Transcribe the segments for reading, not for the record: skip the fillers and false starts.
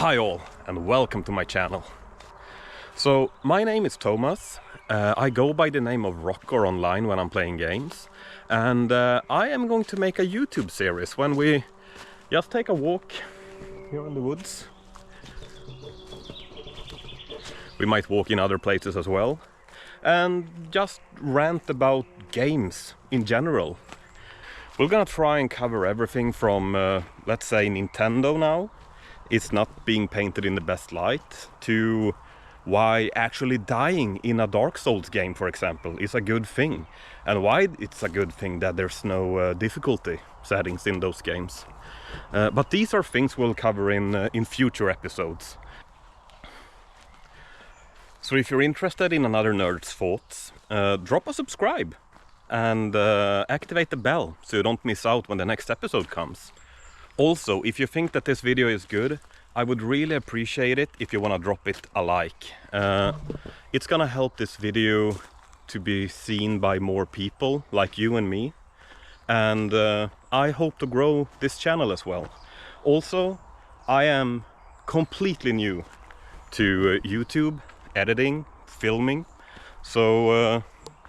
Hi all, and welcome to my channel. So, my name is Thomas. I go by the name of Rokkor online when I'm playing games. And I am going to make a YouTube series when we just take a walk here in the woods. We might walk in other places as well. And just rant about games in general. We're gonna try and cover everything from, let's say, Nintendo now. It's not being painted in the best light, to why actually dying in a Dark Souls game, for example, is a good thing, and why it's a good thing that there's no difficulty settings in those games. But these are things we'll cover in future episodes. So if you're interested in another nerd's thoughts, drop a subscribe and activate the bell so you don't miss out when the next episode comes. Also, if you think that this video is good, I would really appreciate it if you want to drop it a like. It's gonna help this video to be seen by more people like you and me. And I hope to grow this channel as well. Also, I am completely new to YouTube, editing, filming. So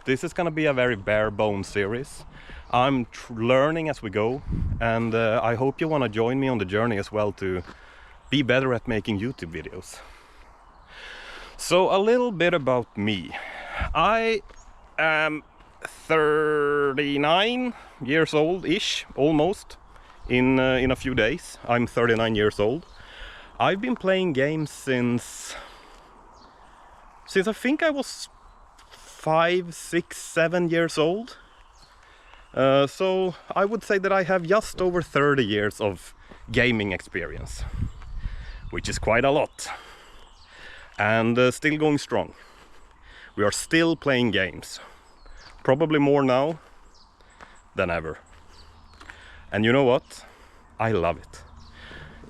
this is gonna be a very bare bones series. I'm learning as we go, and I hope you want to join me on the journey as well to be better at making YouTube videos. So a little bit about me. I am 39 years old-ish, almost, in a few days. I'm 39 years old. I've been playing games since I think I was 5, 6, 7 years old. So I would say that I have just over 30 years of gaming experience, which is quite a lot, and still going strong. We are still playing games, probably more now than ever. And you know what? I love it.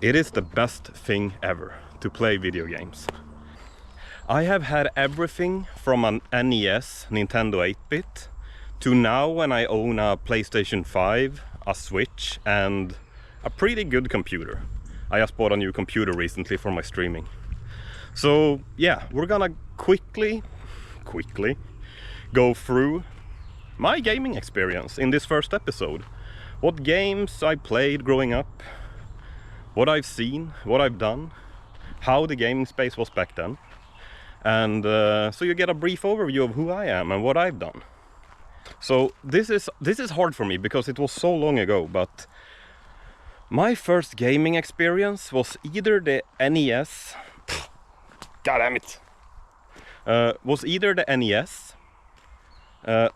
It is the best thing ever to play video games. I have had everything from an NES, Nintendo 8-bit, to now when I own a PlayStation 5, a Switch, and a pretty good computer. I just bought a new computer recently for my streaming. So yeah, we're gonna quickly go through my gaming experience in this first episode. What games I played growing up, what I've seen, what I've done, how the gaming space was back then. And so you get a brief overview of who I am and what I've done. So this is hard for me because it was so long ago, but my first gaming experience was either the NES, god damn it, was either the NES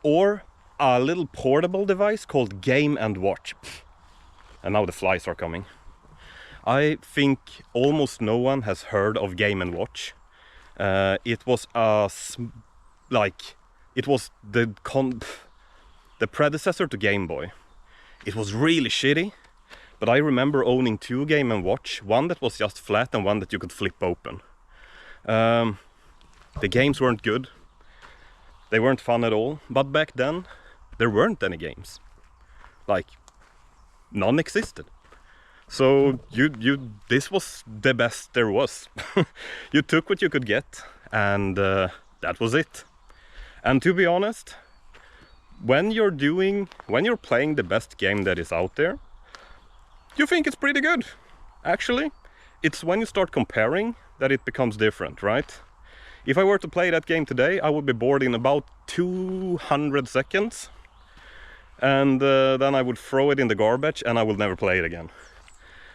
or a little portable device called Game & Watch. And now the flies are coming. I think almost no one has heard of Game & Watch. It was it was the predecessor to Game Boy. It was really shitty, but I remember owning two Game & Watch, one that was just flat and one that you could flip open. The games weren't good, they weren't fun at all, but back then there weren't any games. Like, none existed. So this was the best there was. You took what you could get, and that was it. And to be honest, when you're playing the best game that is out there, you think it's pretty good. Actually, it's when you start comparing that it becomes different, right? If I were to play that game today, I would be bored in about 200 seconds. And then I would throw it in the garbage and I would never play it again.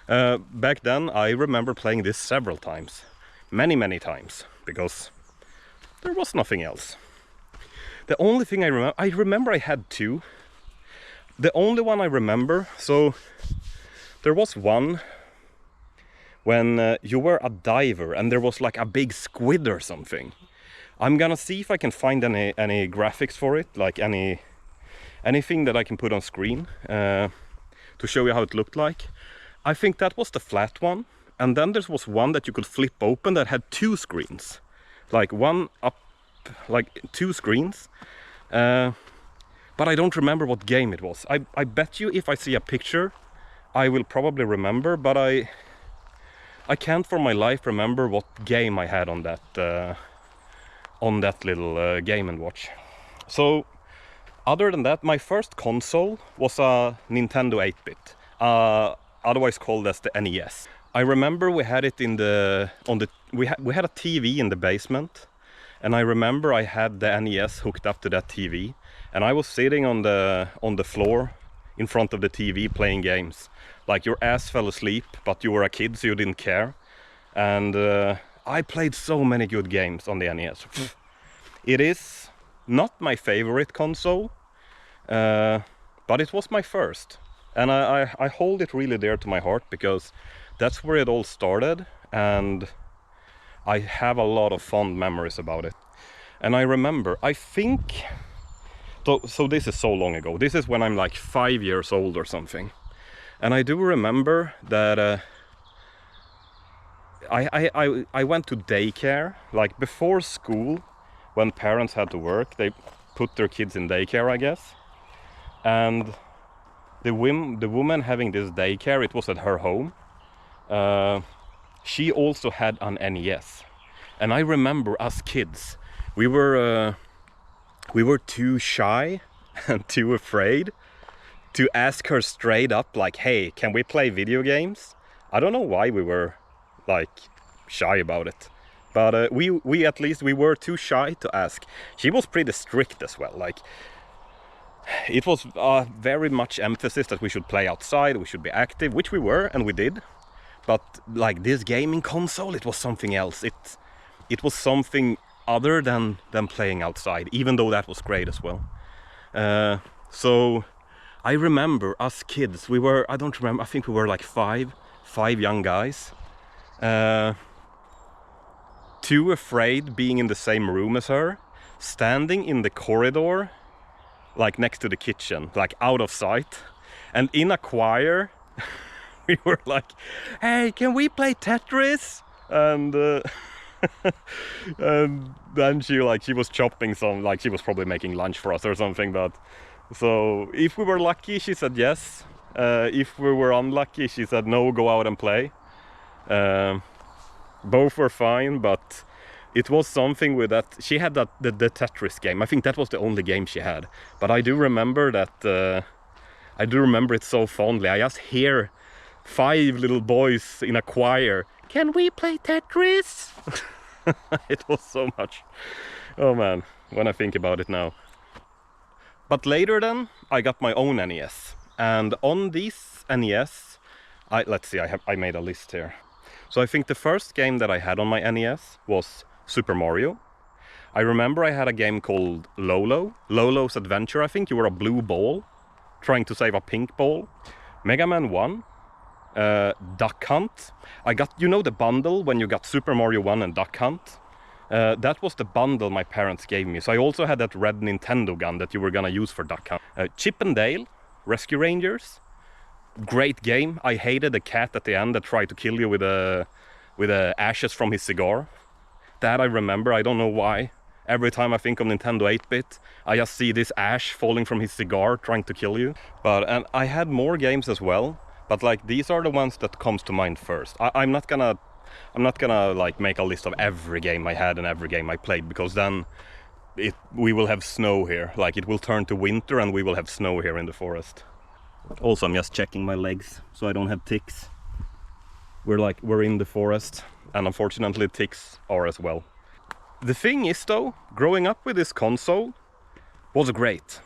Back then, I remember playing this several times. Many times. Because there was nothing else. The only thing I remember I had two. The only one I remember, so there was one when you were a diver and there was like a big squid or something. I'm gonna see if I can find any graphics for it, like anything that I can put on screen to show you how it looked like. I think that was the flat one, and then there was one that you could flip open that had two screens, like one up, like two screens, but I don't remember what game it was. I bet you if I see a picture I will probably remember, but I can't for my life remember what game I had on that little Game & Watch. So other than that, my first console was a Nintendo 8-bit, otherwise called as the NES. I remember we had it we had a TV in the basement, and I remember I had the NES hooked up to that TV, and I was sitting on the floor in front of the TV playing games. Like, your ass fell asleep, but you were a kid, so you didn't care. And I played so many good games on the NES. It is not my favorite console, but it was my first. And I hold it really dear to my heart, because that's where it all started, and I have a lot of fond memories about it. And I remember, I think, so this is so long ago, this is when I'm like 5 years old or something. And I do remember that I went to daycare, like before school, when parents had to work, they put their kids in daycare, I guess. And the woman having this daycare, it was at her home. She also had an NES. And I remember us kids, we were too shy and too afraid to ask her straight up, like, hey, can we play video games? I don't know why we were like shy about it, but we at least were too shy to ask. She was pretty strict as well. Like, it was very much emphasis that we should play outside, we should be active, which we were, and we did. But like this gaming console, it was something else. It was something other than playing outside, even though that was great as well. So I remember us kids, I don't remember, I think we were like five young guys. Too afraid being in the same room as her, standing in the corridor, like next to the kitchen, like out of sight. And in a choir, we were like, hey, can we play Tetris? And and then she was chopping some, like she was probably making lunch for us or something. But so if we were lucky, she said yes. If we were unlucky, she said no, go out and play. Both were fine, but it was something with that. She had the Tetris game. I think that was the only game she had. But I do remember that. I do remember it so fondly. I just hear 5 little boys in a choir. Can we play Tetris? It was so much. Oh man, when I think about it now. But later then, I got my own NES. And on this NES, let's see, I made a list here. So I think the first game that I had on my NES was Super Mario. I remember I had a game called Lolo's Adventure. I think you were a blue ball trying to save a pink ball. Mega Man 1. Duck Hunt. I got, you know, the bundle when you got Super Mario 1 and Duck Hunt? That was the bundle my parents gave me. So I also had that red Nintendo gun that you were gonna use for Duck Hunt. Chip and Dale, Rescue Rangers. Great game. I hated the cat at the end that tried to kill you with ashes from his cigar. That I remember, I don't know why. Every time I think of Nintendo 8-bit, I just see this ash falling from his cigar trying to kill you. And I had more games as well, but like these are the ones that comes to mind first. I'm not gonna like make a list of every game I had and every game I played, because then we will have snow here. Like, it will turn to winter and we will have snow here in the forest. Also, I'm just checking my legs so I don't have ticks. We're in the forest, and unfortunately ticks are as well. The thing is though, growing up with this console was great,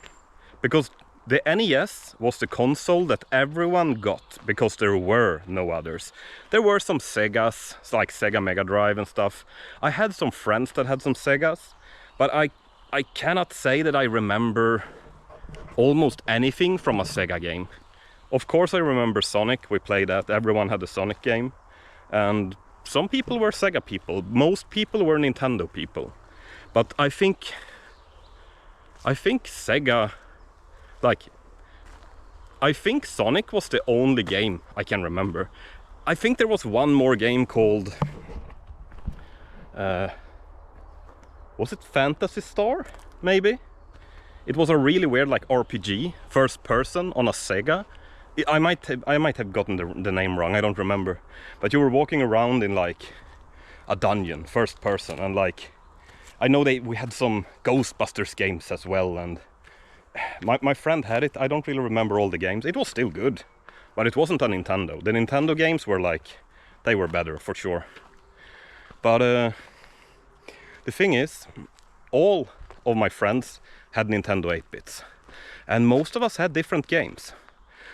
because the NES was the console that everyone got, because there were no others. There were some Segas, like Sega Mega Drive and stuff. I had some friends that had some Segas, but I cannot say that I remember almost anything from a Sega game. Of course I remember Sonic, we played that, everyone had a Sonic game. And some people were Sega people, most people were Nintendo people. But I think Sega, like, I think Sonic was the only game I can remember. I think there was one more game called, was it Phantasy Star, maybe? It was a really weird like RPG, first person on a Sega. I might have gotten the name wrong, I don't remember. But you were walking around in like a dungeon, first person, and like I know we had some Ghostbusters games as well, and my friend had it. I don't really remember all the games. It was still good, but it wasn't a Nintendo. The Nintendo games were like, they were better for sure. But the thing is, all of my friends had Nintendo 8-bits, and most of us had different games.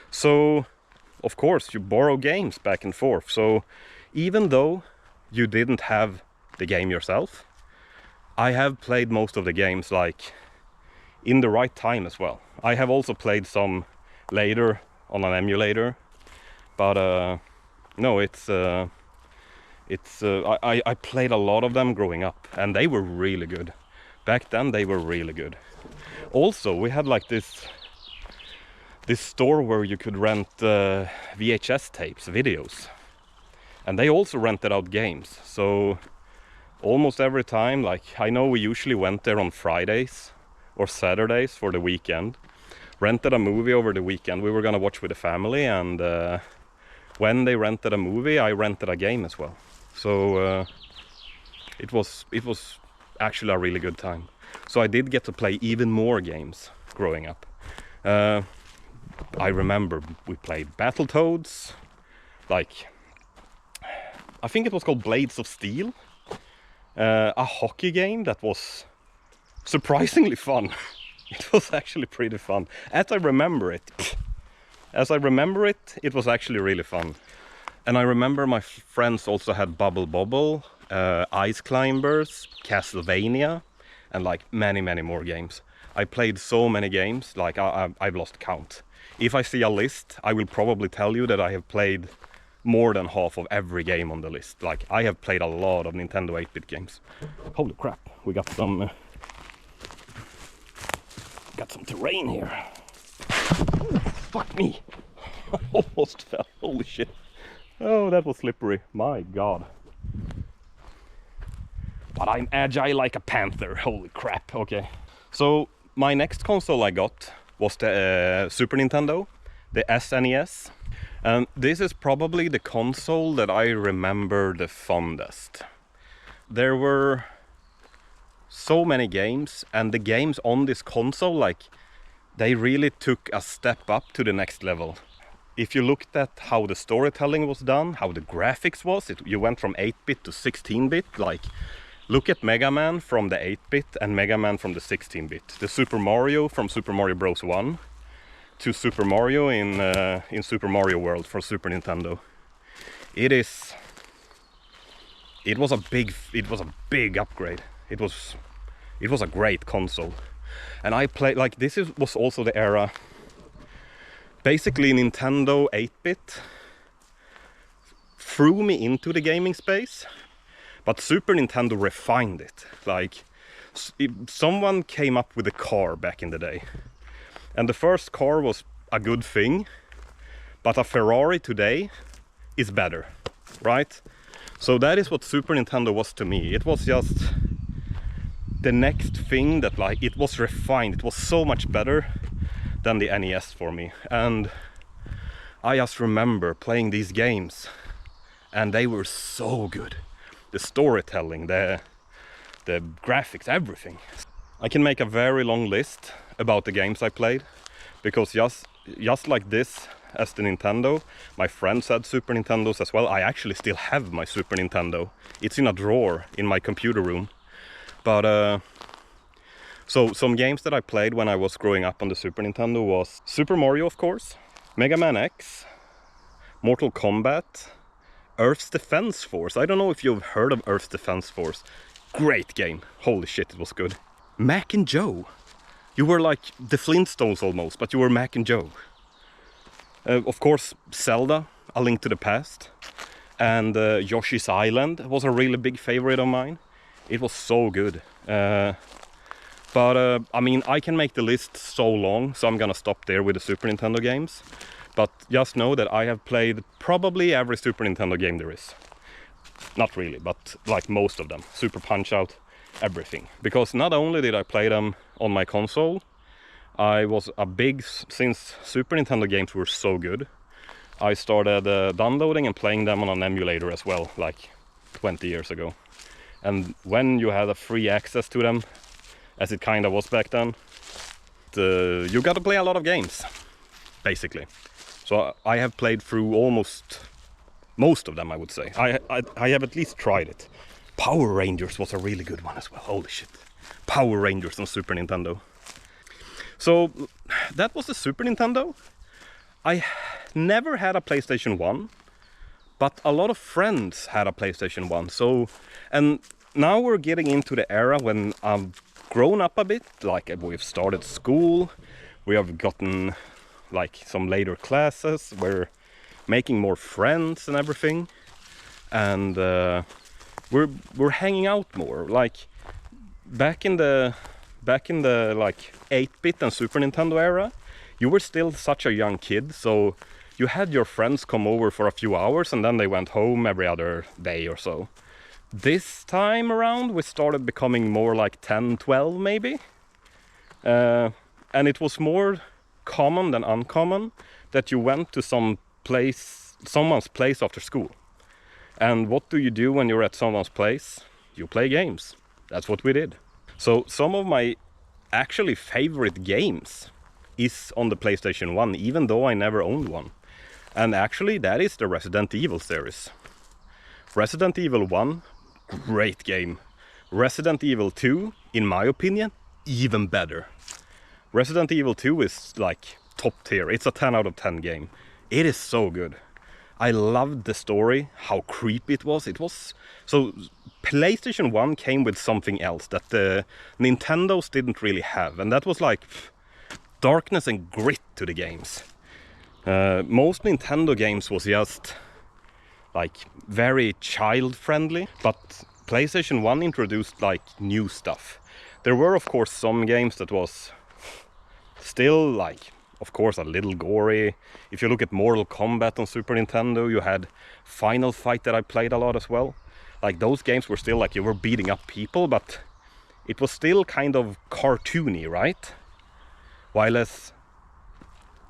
So of course you borrow games back and forth. So even though you didn't have the game yourself, I have played most of the games like in the right time as well. I have also played some later on an emulator, but no, I played a lot of them growing up, and they were really good. Back then they were really good. Also, we had like this store where you could rent VHS tapes, videos, and they also rented out games. So almost every time, like I know we usually went there on Fridays or Saturdays for the weekend, rented a movie over the weekend we were gonna watch with the family, and when they rented a movie, I rented a game as well. So it was actually a really good time. So I did get to play even more games growing up. I remember we played Battletoads, like I think it was called Blades of Steel, a hockey game that was surprisingly fun. It was actually pretty fun. As I remember it, it was actually really fun. And I remember my friends also had Bubble Bobble, Ice Climbers, Castlevania, and like many more games. I played so many games, like I've lost count. If I see a list, I will probably tell you that I have played more than half of every game on the list. Like I have played a lot of Nintendo 8-bit games. Holy crap, we got some terrain here. Ooh, fuck me. I almost fell. Holy shit. Oh, that was slippery. My god. But I'm agile like a panther. Holy crap. Okay. So my next console I got was the Super Nintendo, the SNES. And this is probably the console that I remember the fondest. There were so many games, and the games on this console, like, they really took a step up to the next level. If you looked at how the storytelling was done, how the graphics was, you went from 8-bit to 16-bit. Like, look at Mega Man from the 8-bit and Mega Man from the 16-bit. The Super Mario from Super Mario Bros. 1 to Super Mario in Super Mario World for Super Nintendo. It was a big upgrade. It was a great console. And I played, like, was also the era. Basically Nintendo 8-bit threw me into the gaming space, but Super Nintendo refined it. Like, someone came up with a car back in the day, and the first car was a good thing, but a Ferrari today is better, right? So that is what Super Nintendo was to me. It was just the next thing that, like, it was refined. It was so much better than the NES for me. And I just remember playing these games, and they were so good. The storytelling, the graphics, everything. I can make a very long list about the games I played, because just like this as the Nintendo, my friends had Super Nintendos as well. I actually still have my Super Nintendo. It's in a drawer in my computer room. But so some games that I played when I was growing up on the Super Nintendo was Super Mario, of course, Mega Man X, Mortal Kombat, Earth's Defense Force. I don't know if you've heard of Earth's Defense Force. Great game. Holy shit, it was good. Mac and Joe. You were like the Flintstones almost, but you were Mac and Joe. Of course, Zelda, A Link to the Past, and Yoshi's Island was a really big favorite of mine. It was so good. But I mean, I can make the list so long, so I'm gonna stop there with the Super Nintendo games. But just know that I have played probably every Super Nintendo game there is. Not really, but like most of them. Super Punch-Out, everything. Because not only did I play them on my console, I was a big, since Super Nintendo games were so good, I started downloading and playing them on an emulator as well, like 20 years ago. And when you had a free access to them, as it kind of was back then, you got to play a lot of games, basically. So I have played through almost most of them, I would say. I have at least tried it. Power Rangers was a really good one as well. Holy shit. Power Rangers on Super Nintendo. So that was the Super Nintendo. I never had a PlayStation 1, but a lot of friends had a PlayStation 1. So, and now we're getting into the era when I've grown up a bit, like we've started school, we have gotten like some later classes, we're making more friends and everything, and we're hanging out more. Like back in the like 8-bit and Super Nintendo era, you were still such a young kid, so you had your friends come over for a few hours and then they went home every other day or so. This time around we started becoming more like 10, 12 maybe, and it was more common than uncommon that you went to someone's place after school. And what do you do when you're at someone's place? You play games. That's what we did. So some of my actually favorite games is on the PlayStation 1, even though I never owned one. And actually that is the Resident Evil series. Resident Evil 1, great game. Resident Evil 2, in my opinion, even better. Resident Evil 2 is like top tier. It's a 10 out of 10 game. It is so good. I loved the story, how creepy it was. So PlayStation 1 came with something else that the Nintendos didn't really have, and that was like darkness and grit to the games. Most Nintendo games was just like very child friendly, but PlayStation 1 introduced like new stuff. There were of course some games that was still like, of course, a little gory. If you look at Mortal Kombat on Super Nintendo, you had Final Fight that I played a lot as well. Like those games were still like you were beating up people, but it was still kind of cartoony, right? While as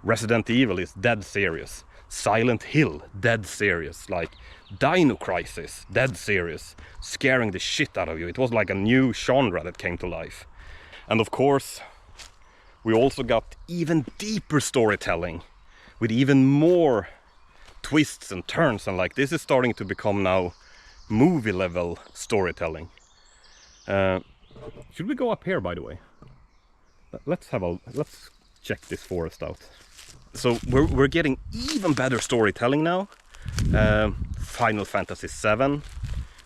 Resident Evil is dead serious. Silent Hill, dead serious. Like Dino Crisis, dead serious. Scaring the shit out of you. It was like a new genre that came to life. And of course, we also got even deeper storytelling with even more twists and turns, and like this is starting to become now movie level storytelling. Should we go up here, by the way? Let's check this forest out. So we're getting even better storytelling now. Final Fantasy 7,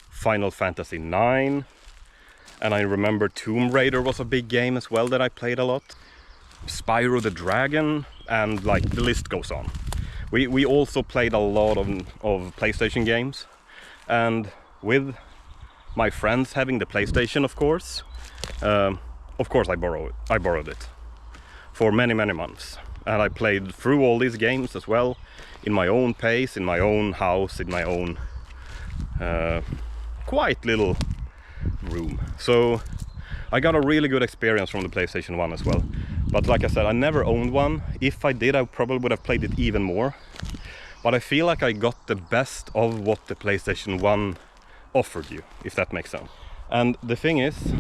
Final Fantasy 9, and I remember Tomb Raider was a big game as well that I played a lot. Spyro the Dragon, and like the list goes on. We also played a lot of PlayStation games, and with my friends having the PlayStation, of course I borrowed it for many months, and I played through all these games as well in my own pace, in my own house, in my own quiet little room. So I got a really good experience from the PlayStation 1 as well. But like I said, I never owned one. If I did, I probably would have played it even more. But I feel like I got the best of what the PlayStation 1 offered you, if that makes sense. And the thing is,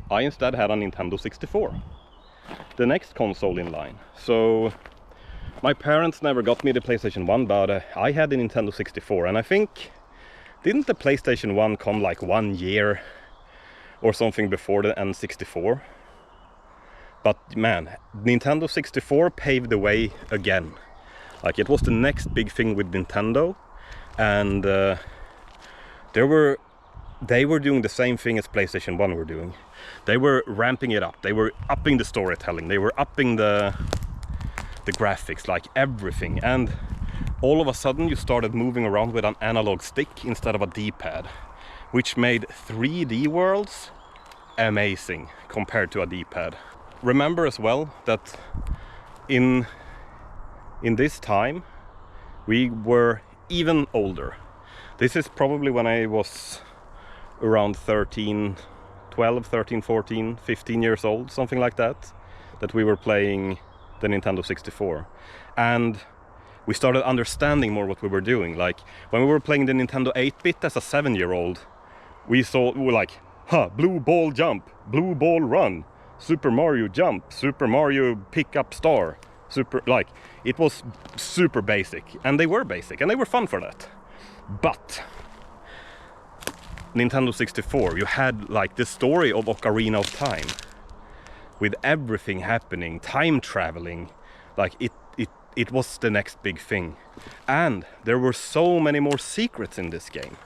I instead had a Nintendo 64, the next console in line. So my parents never got me the PlayStation 1, but I had the Nintendo 64. And I think, didn't the PlayStation 1 come like 1 year or something before the N64? But man, Nintendo 64 paved the way again. Like it was the next big thing with Nintendo, and they were doing the same thing as PlayStation 1 were doing. They were ramping it up. They were upping the storytelling. They were upping the graphics, like everything. And all of a sudden you started moving around with an analog stick instead of a D-pad, which made 3D worlds amazing compared to a D-pad. Remember as well that in this time we were even older. This is probably when I was around 13, 14, 15 years old, something like that. that we were playing the Nintendo 64. And we started understanding more what we were doing. Like, when we were playing the Nintendo 8-bit as a 7-year-old, we were like, huh, blue ball jump, blue ball run, Super Mario jump, Super Mario pick up star, like, it was super basic. And they were basic, and they were fun for that. But Nintendo 64, you had like the story of Ocarina of Time, with everything happening, time traveling, like it was the next big thing. And there were so many more secrets in this game.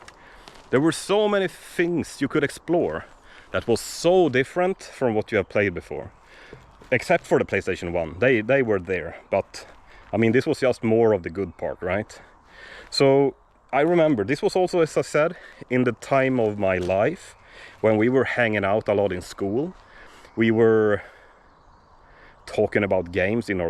There were so many things you could explore that was so different from what you have played before. Except for the PlayStation 1, they were there, but I mean, this was just more of the good part, right? So I remember, this was also, as I said, in the time of my life, when we were hanging out a lot in school. We were talking about games on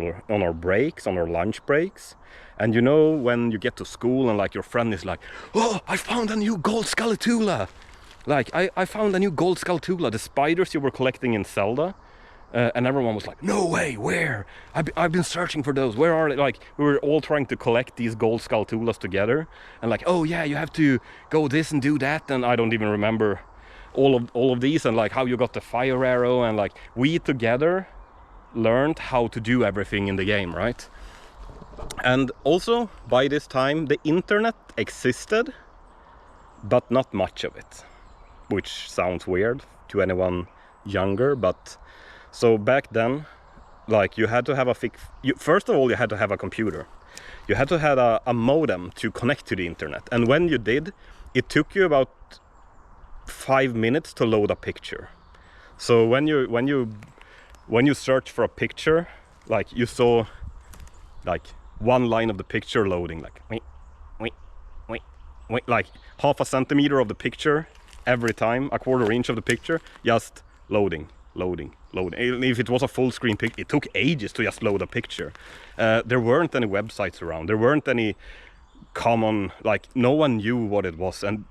our breaks, on our lunch breaks. And you know, when you get to school and like your friend is like, oh, I found a new gold Skulltula! Like, I found a new gold Skulltula, the spiders you were collecting in Zelda. And everyone was like, no way, where? I've been searching for those, where are they? Like, we were all trying to collect these gold Skulltulas together. And like, oh yeah, you have to go this and do that. And I don't even remember all of these, and like how you got the fire arrow, and like we together learned how to do everything in the game, right? And also, by this time, the internet existed, but not much of it. Which sounds weird to anyone younger, but... So back then, like, you had to have first of all, you had to have a computer. You had to have a modem to connect to the internet. And when you did, it took you about 5 minutes to load a picture. So when you search for a picture, like, you saw like one line of the picture loading, like like half a centimeter of the picture every time, a quarter inch of the picture, just loading. If it was a full screen picture, it took ages to just load a picture. There weren't any websites around. There weren't any common, like, no one knew what it was. And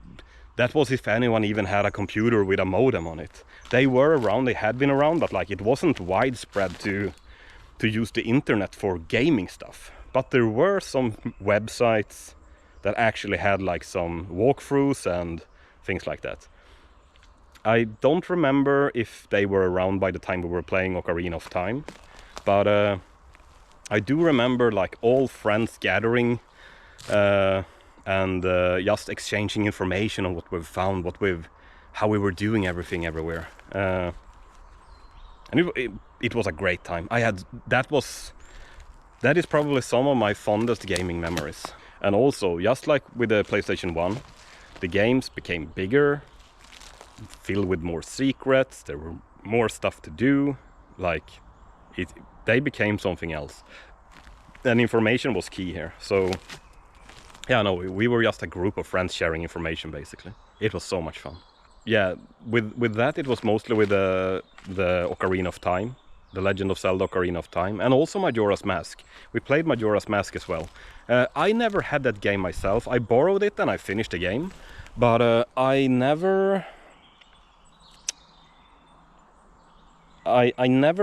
that was if anyone even had a computer with a modem on it. They were around, they had been around, but like, it wasn't widespread to use the internet for gaming stuff. But there were some websites that actually had like some walkthroughs and things like that. I don't remember if they were around by the time we were playing Ocarina of Time, but I do remember like all friends gathering and just exchanging information on what we've found, how we were doing everything everywhere. And it was a great time. That is probably some of my fondest gaming memories. And also, just like with the PlayStation 1, the games became bigger, filled with more secrets, there were more stuff to do, like, they became something else. And information was key here, so, yeah, no, we were just a group of friends sharing information, basically. It was so much fun. Yeah, with that, it was mostly with the Ocarina of Time, The Legend of Zelda Ocarina of Time, and also Majora's Mask. We played Majora's Mask as well. I never had that game myself. I borrowed it and I finished the game, but I never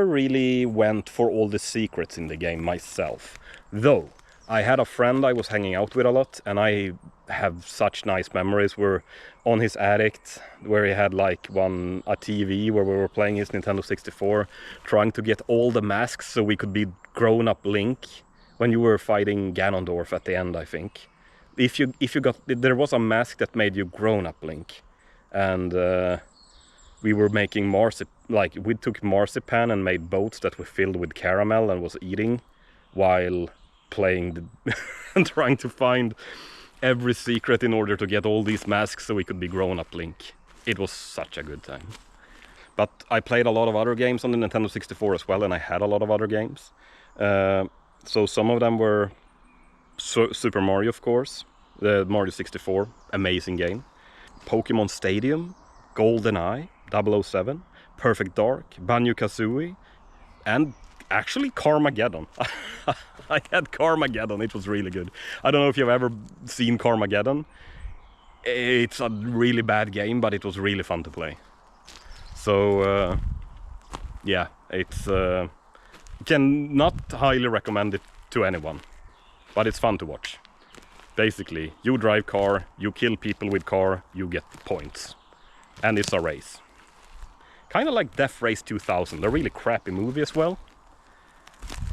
really went for all the secrets in the game myself. Though, I had a friend I was hanging out with a lot, and I have such nice memories. We're on his attic, where he had like a TV where we were playing his Nintendo 64, trying to get all the masks so we could be grown-up Link when you were fighting Ganondorf at the end, I think. There was a mask that made you grown-up Link, and we were making we took marzipan and made boats that were filled with caramel and was eating while playing and trying to find every secret in order to get all these masks so we could be grown-up Link. It was such a good time. But I played a lot of other games on the Nintendo 64 as well, and I had a lot of other games. So some of them were Super Mario, of course, the Mario 64, amazing game. Pokemon Stadium, GoldenEye, 007, Perfect Dark, Banjo-Kazooie, and actually Carmageddon. I had Carmageddon, it was really good. I don't know if you've ever seen Carmageddon. It's a really bad game, but it was really fun to play. So, yeah, it's Cannot highly recommend it to anyone, but it's fun to watch. Basically, you drive car, you kill people with car, you get points. And it's a race. Kind of like Death Race 2000, a really crappy movie as well.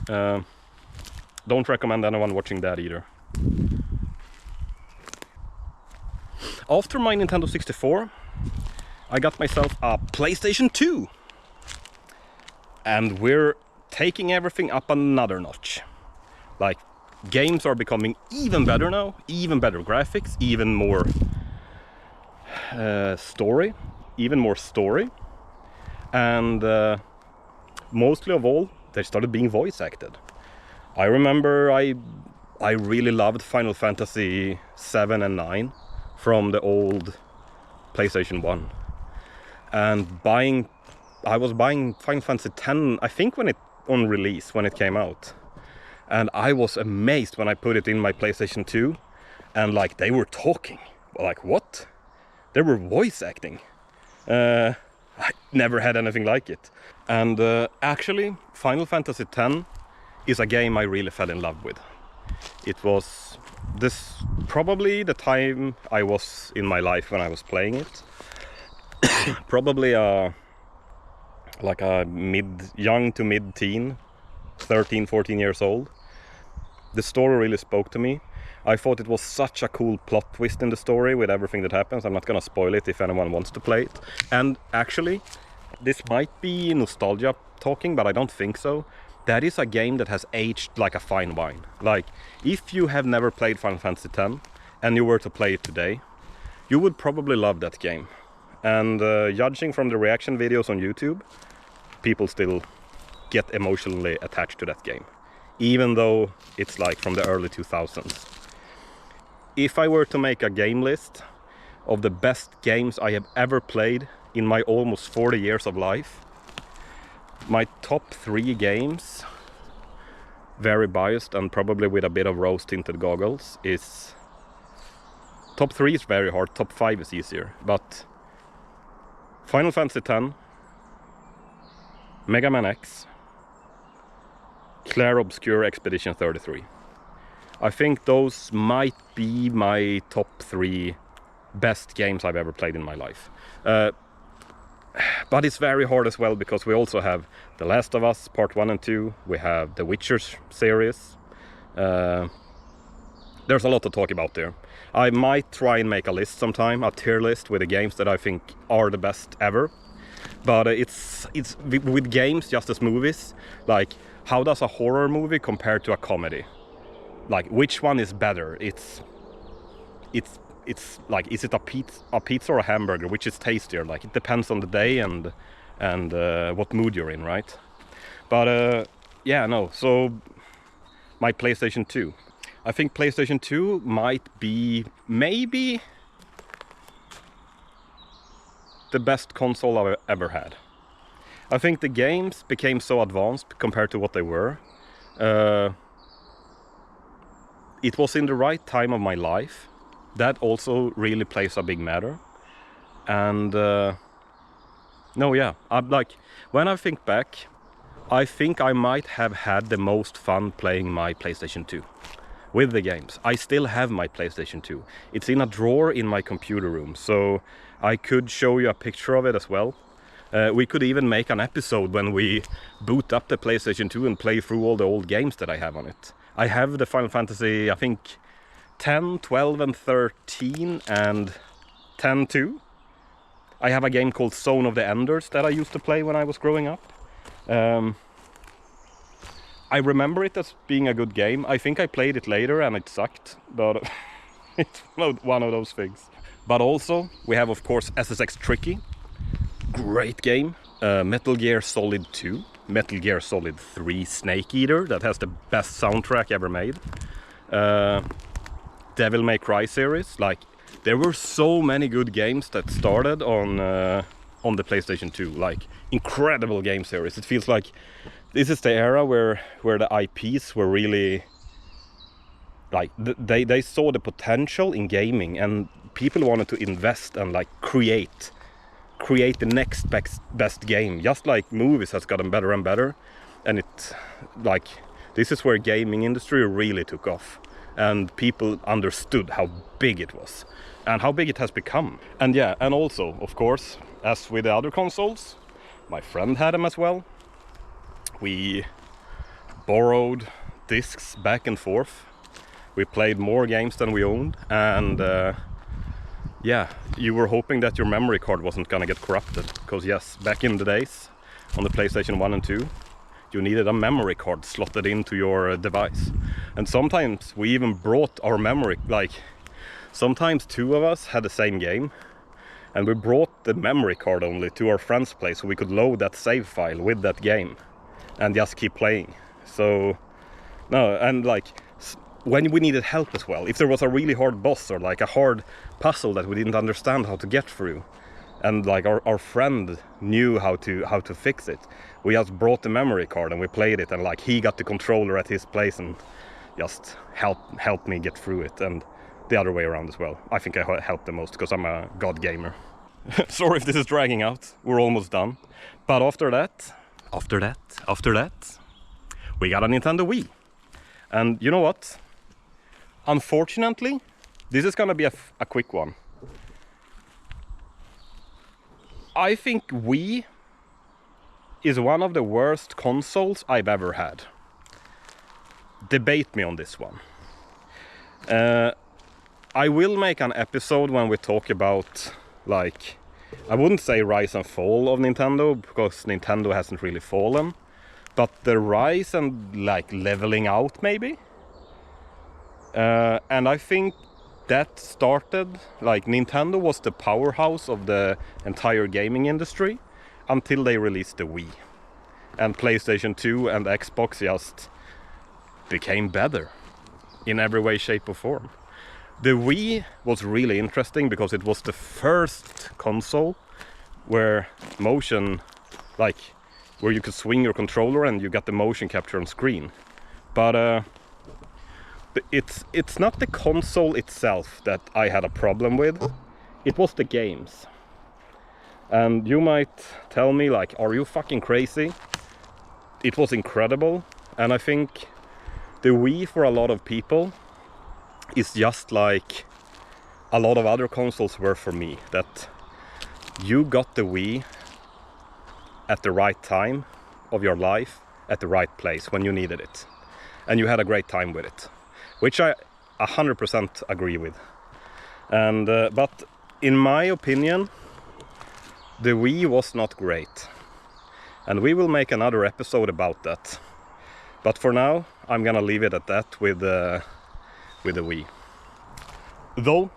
Don't recommend anyone watching that either. After my Nintendo 64, I got myself a PlayStation 2. And we're taking everything up another notch. Like, games are becoming even better now, even better graphics, even more story, and mostly of all, they started being voice acted. I remember I really loved Final Fantasy 7 and 9 from the old PlayStation 1, and I was buying Final Fantasy 10, I think on release when it came out. And I was amazed when I put it in my PlayStation 2 and like they were talking. Like, what? They were voice acting. I never had anything like it. And actually, Final Fantasy X is a game I really fell in love with. It was probably the time I was in my life when I was playing it. Probably like a young to mid-teen, 13, 14 years old. The story really spoke to me. I thought it was such a cool plot twist in the story with everything that happens. I'm not gonna spoil it if anyone wants to play it. And actually, this might be nostalgia talking, but I don't think so. That is a game that has aged like a fine wine. Like, if you have never played Final Fantasy X and you were to play it today, you would probably love that game. And judging from the reaction videos on YouTube, people still get emotionally attached to that game, even though it's like from the early 2000s. If I were to make a game list of the best games I have ever played in my almost 40 years of life, my top 3 games, very biased and probably with a bit of rose-tinted goggles, is... Top 3 is very hard, top 5 is easier, but Final Fantasy X, Mega Man X, Clair Obscur Expedition 33. I think those might be my top 3 best games I've ever played in my life. But it's very hard as well because we also have The Last of Us Part 1 and 2, we have the Witcher series. There's a lot to talk about there. I might try and make a list sometime, a tier list with the games that I think are the best ever. But it's with games just as movies. Like, how does a horror movie compare to a comedy? Like, which one is better? It's like, is it a pizza or a hamburger? Which is tastier? Like, it depends on the day and what mood you're in, right? But yeah, no. So my PlayStation 2. I think PlayStation 2 might be maybe the best console I've ever had. I think the games became so advanced compared to what they were. It was in the right time of my life. That also really plays a big matter. And no, yeah, when I think back, I think I might have had the most fun playing my PlayStation 2 with the games. I still have my PlayStation 2. It's in a drawer in my computer room, so I could show you a picture of it as well. We could even make an episode when we boot up the PlayStation 2 and play through all the old games that I have on it. I have the Final Fantasy, I think, 10, 12 and 13 and 10 too. I have a game called Zone of the Enders that I used to play when I was growing up. I remember it as being a good game. I think I played it later and it sucked, but it's one of those things. But also, we have of course SSX Tricky. Great game. Metal Gear Solid 2. Metal Gear Solid 3 Snake Eater, that has the best soundtrack ever made. Devil May Cry series. Like, there were so many good games that started on the PlayStation 2. Like, incredible game series. It feels like this is the era where the IPs were really, like, they saw the potential in gaming and people wanted to invest and like create the next best game. Just like movies has gotten better and better, and this is where gaming industry really took off, and people understood how big it was and how big it has become. And yeah, and also, of course, as with the other consoles, my friend had them as well. We borrowed discs back and forth. We played more games than we owned, and yeah, you were hoping that your memory card wasn't gonna get corrupted, because yes, back in the days on the PlayStation 1 and 2, you needed a memory card slotted into your device. And sometimes we even brought our memory, like sometimes two of us had the same game, and we brought the memory card only to our friend's place so we could load that save file with that game and just keep playing. So no, and like when we needed help as well, if there was a really hard boss or like a hard puzzle that we didn't understand how to get through, and like our friend knew how to fix it, we just brought the memory card and we played it, and like he got the controller at his place and just helped me get through it, and the other way around as well. I think I helped the most because I'm a god gamer. Sorry if this is dragging out, we're almost done. But after that, we got a Nintendo Wii. And you know what? Unfortunately, this is gonna be a quick one. I think Wii is one of the worst consoles I've ever had. Debate me on this one. I will make an episode when we talk about, like, I wouldn't say rise and fall of Nintendo, because Nintendo hasn't really fallen, but the rise and like leveling out maybe. And I think that started, like, Nintendo was the powerhouse of the entire gaming industry until they released the Wii. And PlayStation 2 and Xbox just became better in every way, shape or form. The Wii was really interesting because it was the first console where motion, like, where you could swing your controller and you got the motion capture on screen. But it's not the console itself that I had a problem with, it was the games. And you might tell me, like, are you fucking crazy? It was incredible, and I think the Wii for a lot of people is just like a lot of other consoles were for me, that you got the Wii at the right time of your life, at the right place when you needed it, and you had a great time with it, which I 100% agree with. And but in my opinion, the Wii was not great, and we will make another episode about that. But for now, I'm gonna leave it at that with the Wii. Though,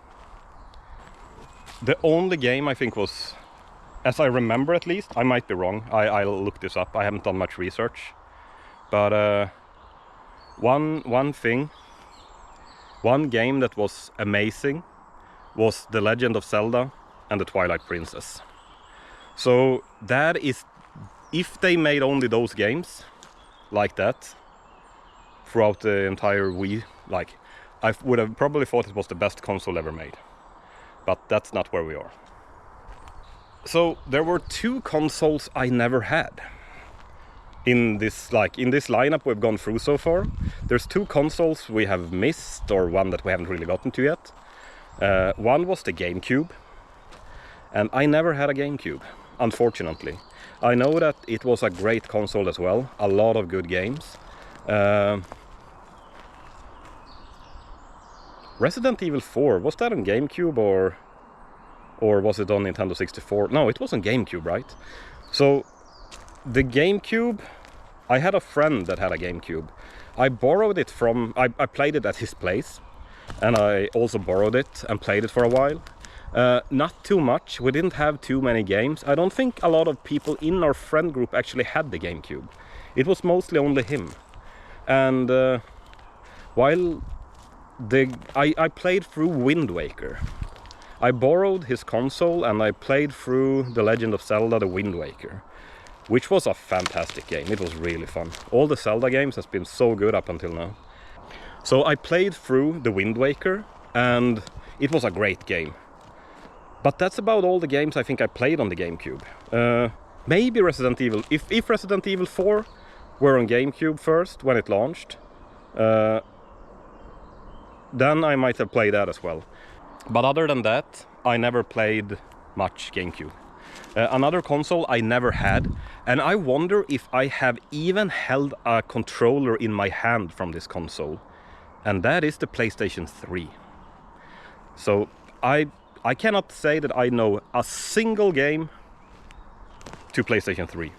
the only game I think was, as I remember at least, I might be wrong, I'll look this up, I haven't done much research. But one game that was amazing was The Legend of Zelda and the Twilight Princess. So that is, if they made only those games like that throughout the entire Wii, like, I would have probably thought it was the best console ever made. But that's not where we are. So there were two consoles I never had. In this lineup we've gone through so far, there's two consoles we have missed, or one that we haven't really gotten to yet. One was the GameCube, and I never had a GameCube, unfortunately. I know that it was a great console as well, a lot of good games. Resident Evil 4, was that on GameCube or was it on Nintendo 64? No, it was on GameCube, right? So the GameCube, I had a friend that had a GameCube. I borrowed it from, I played it at his place, and I also borrowed it and played it for a while. Not too much, we didn't have too many games. I don't think a lot of people in our friend group actually had the GameCube. It was mostly only him. And while I played through Wind Waker. I borrowed his console and I played through The Legend of Zelda, the Wind Waker, which was a fantastic game. It was really fun. All the Zelda games has been so good up until now. So I played through the Wind Waker and it was a great game. But that's about all the games I think I played on the GameCube. Maybe Resident Evil. If Resident Evil 4 were on GameCube first when it launched, then I might have played that as well. But other than that, I never played much GameCube. Another console I never had, and I wonder if I have even held a controller in my hand from this console, and that is the PlayStation 3. So I cannot say that I know a single game to PlayStation 3.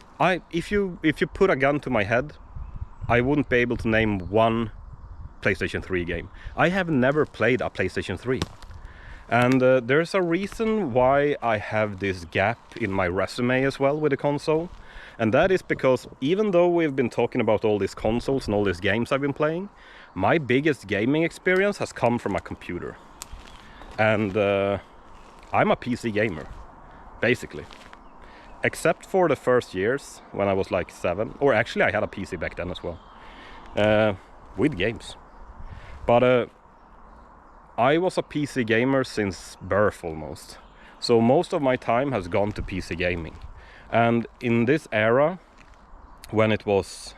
If you put a gun to my head, I wouldn't be able to name one PlayStation 3 game. I have never played a PlayStation 3. And there's a reason why I have this gap in my resume as well with the console. And that is because even though we've been talking about all these consoles and all these games I've been playing, my biggest gaming experience has come from a computer. And I'm a PC gamer, basically. Except for the first years when I was like 7, or actually I had a PC back then as well, with games. But I was a PC gamer since birth almost. So most of my time has gone to PC gaming. And in this era, when it was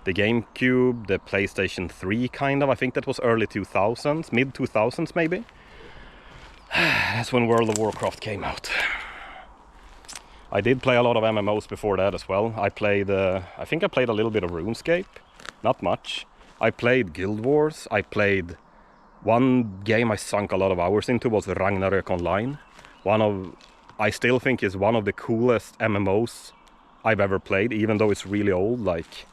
the GameCube, the PlayStation 3 kind of, I think that was early 2000s, mid 2000s maybe. That's when World of Warcraft came out. I did play a lot of MMOs before that as well. I think I played a little bit of RuneScape, not much. I played Guild Wars. I played one game I sunk a lot of hours into was Ragnarök Online. I still think is one of the coolest MMOs I've ever played, even though it's really old. Like,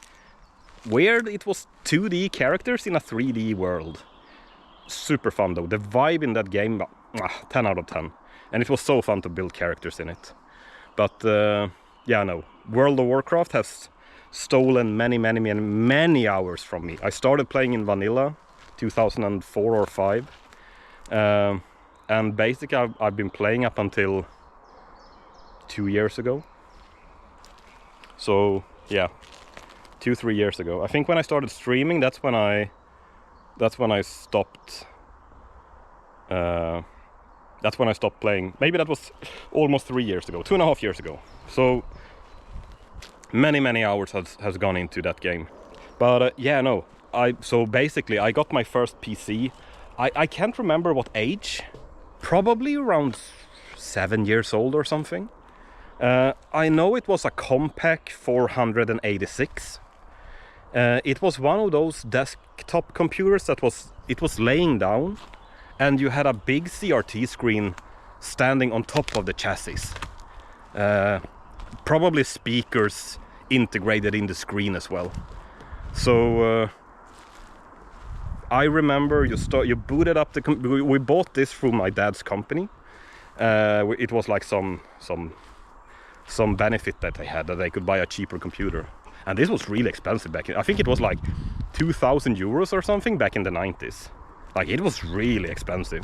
weird, it was 2D characters in a 3D world. Super fun though. The vibe in that game, 10 out of 10. And it was so fun to build characters in it. But yeah, no, World of Warcraft has stolen many hours from me. I started playing in vanilla 2004 or 5, and basically I've been playing up until 2 years ago. So yeah, 2-3 years ago. I think when I started streaming, that's when I stopped. That's when I stopped playing. Maybe that was almost 3 years ago, 2.5 years ago. So many hours has gone into that game. But yeah, no. So basically I got my first PC. I can't remember what age. Probably around 7 years old or something. I know it was a Compaq 486. It was one of those desktop computers that was laying down, and you had a big CRT screen standing on top of the chassis. Probably speakers integrated in the screen as well. So I remember you booted up the we bought this through my dad's company. It was like some benefit that they had, that they could buy a cheaper computer. And this was really expensive back in, I think it was like 2,000 euros or something back in the 90s. Like, it was really expensive,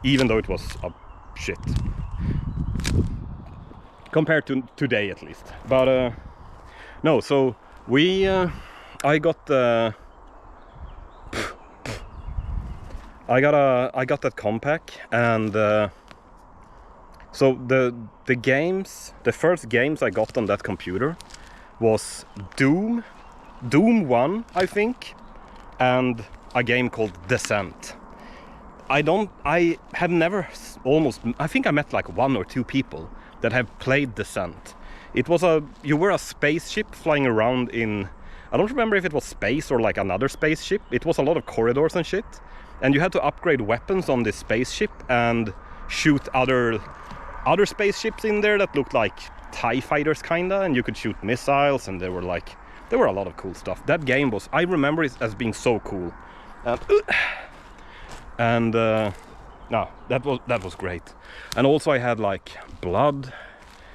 even though it was a shit compared to today at least. But no, so I got that Compaq, and so the first games I got on that computer was Doom 1, I think, and a game called Descent. I think I met like 1 or 2 people that have played Descent. It was you were a spaceship flying around in, I don't remember if it was space or like another spaceship. It was a lot of corridors and shit, and you had to upgrade weapons on this spaceship and shoot other spaceships in there that looked like TIE fighters kinda, and you could shoot missiles, and there were a lot of cool stuff. That game was, I remember it as being so cool. And no, that was great. And also I had like Blood,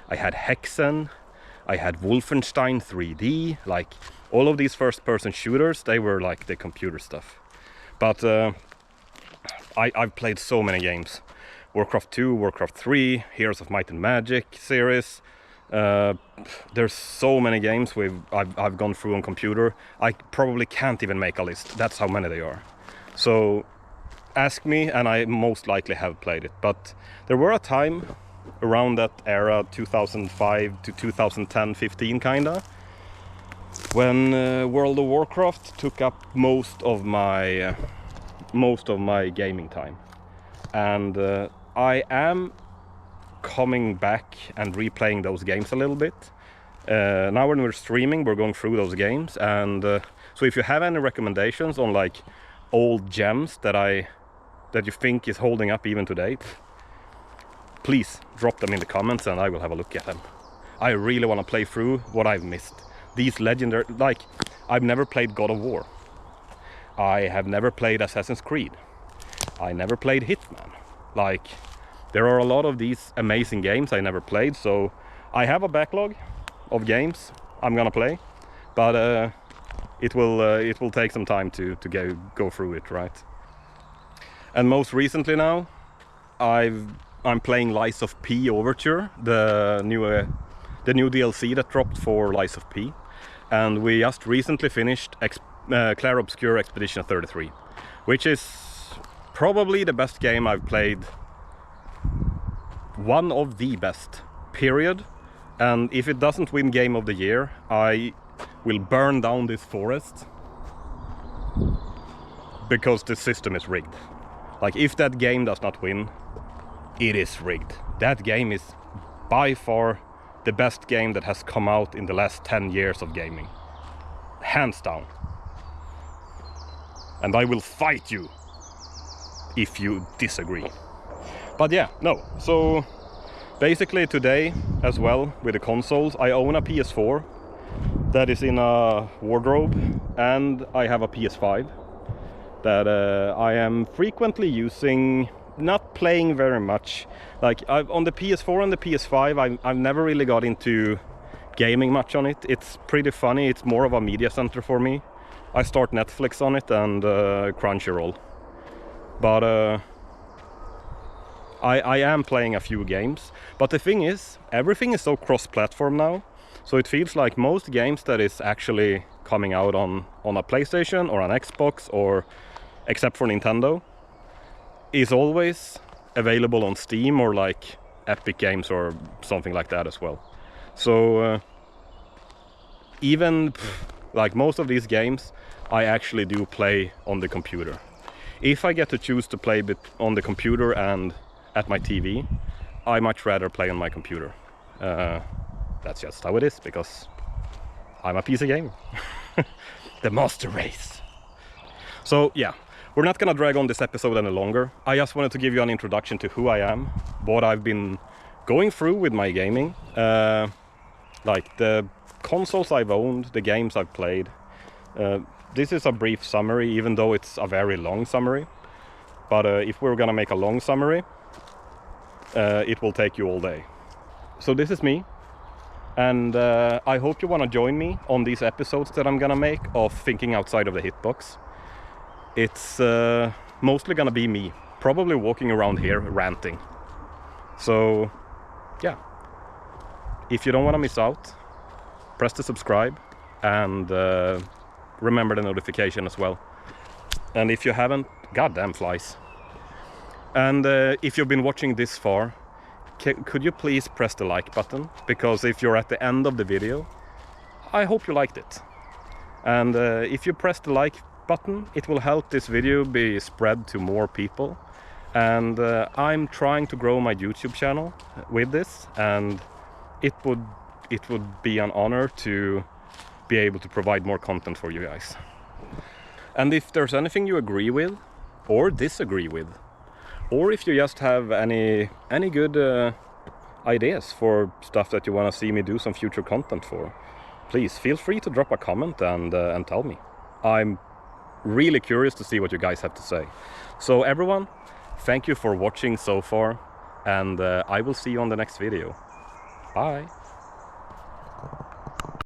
I had Hexen, I had Wolfenstein 3D, like all of these first-person shooters, they were like the computer stuff. But I've played so many games. Warcraft 2, Warcraft 3, Heroes of Might and Magic series. There's so many games I've gone through on computer. I probably can't even make a list. That's how many they are. So ask me, and I most likely have played it. But there were a time around that era, 2005 to 2010, 15 kinda, when World of Warcraft took up most of my gaming time, and I am coming back and replaying those games a little bit. Now when we're streaming, we're going through those games, and so if you have any recommendations on like old gems that you think is holding up even today, please drop them in the comments and I will have a look at them. I really want to play through what I've missed. These legendary, like, I've never played God of War. I have never played Assassin's Creed. I never played Hitman. Like, there are a lot of these amazing games I never played, so I have a backlog of games I'm gonna play, but it will take some time to go through it, right? And most recently now, I'm playing Lies of P Overture, the new DLC that dropped for Lies of P, and we just recently finished Clair Obscur Expedition 33, which is probably the best game I've played, one of the best, period. And if it doesn't win Game of the Year, I will burn down this forest, because the system is rigged. Like, if that game does not win, it is rigged. That game is by far the best game that has come out in the last 10 years of gaming. Hands down. And I will fight you if you disagree. But yeah, no. So basically today as well with the consoles, I own a PS4 that is in a wardrobe, and I have a PS5 that I am frequently using, not playing very much. Like, on the PS4 and the PS5, I've never really got into gaming much on it. It's pretty funny, it's more of a media center for me. I start Netflix on it and Crunchyroll. But I am playing a few games. But the thing is, everything is so cross-platform now. So it feels like most games that is actually coming out on a PlayStation or an Xbox, or except for Nintendo, is always available on Steam or like Epic Games or something like that as well. So even like most of these games I actually do play on the computer. If I get to choose to play on the computer and at my TV, I much rather play on my computer. That's just how it is, because I'm a PC gamer. The master race. So yeah, we're not gonna drag on this episode any longer. I just wanted to give you an introduction to who I am, what I've been going through with my gaming, like the consoles I've owned, the games I've played. This is a brief summary, even though it's a very long summary. But if we're gonna make a long summary, it will take you all day. So this is me, and I hope you want to join me on these episodes that I'm gonna make of thinking outside of the hitbox. It's mostly gonna be me, probably walking around here ranting. So yeah, if you don't want to miss out, press the subscribe and remember the notification as well. And if you haven't, goddamn flies. And if you've been watching this far, could you please press the like button? Because if you're at the end of the video, I hope you liked it. And if you press the like button, it will help this video be spread to more people. And I'm trying to grow my YouTube channel with this, and it would be an honor to be able to provide more content for you guys. And if there's anything you agree with or disagree with, or if you just have any good ideas for stuff that you want to see me do some future content for, please feel free to drop a comment and tell me. I'm really curious to see what you guys have to say. So everyone, thank you for watching so far, and I will see you on the next video. Bye!